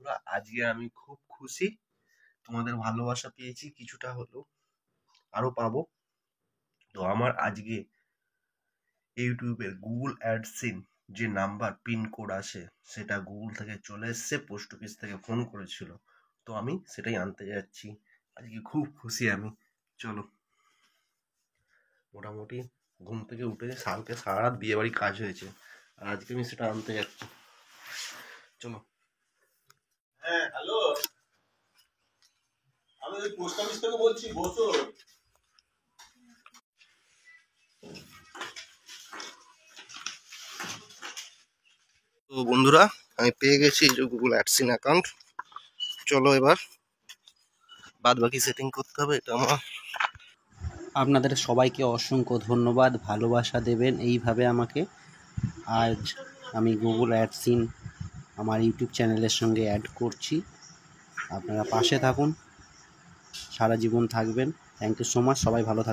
বন্ধুরা, আজকে আমি খুব খুশি। তোমাদের ভালোবাসা পেয়েছি কিছুটা হলেও, আরো পাবো। তো আমার আজকে ইউটিউবের গুগল অ্যাডসিন যে নাম্বার পিন কোড আছে সেটা গুগল থেকে চলে এসছে, পোস্ট অফিস থেকে ফোন করেছিল। তো আমি সেটাই আনতে যাচ্ছি। আজকে খুব খুশি আমি। চলো, মোটামুটি ঘুম থেকে উঠে কালকে সারা রাত বিয়ে বাড়ি কাজ হয়েছে, আর আজকে আমি সেটা আনতে যাচ্ছি। চলো। হ্যাঁ, হ্যালো, আমি ওই পোস্ট অফিস থেকে বলছি, বসো। তো বন্ধুরা, আমি পেয়ে গেছি এই যে গুগল অ্যাডসিন অ্যাকাউন্ট। চলো এবার বাদ বাকি সেটিং করতে হবে, এটা আমার। আপনাদের সবাইকে অসংখ্য ধন্যবাদ, ভালোবাসা দেবেন এইভাবে আমাকে। আজ আমি গুগল অ্যাডসিন আমার ইউটিউব চ্যানেলের সঙ্গে অ্যাড করছি। আপনারা পাশে থাকুন, সারা জীবন থাকবেন। থ্যাংক ইউ সো মাচ, সবাই ভালো থাকবেন।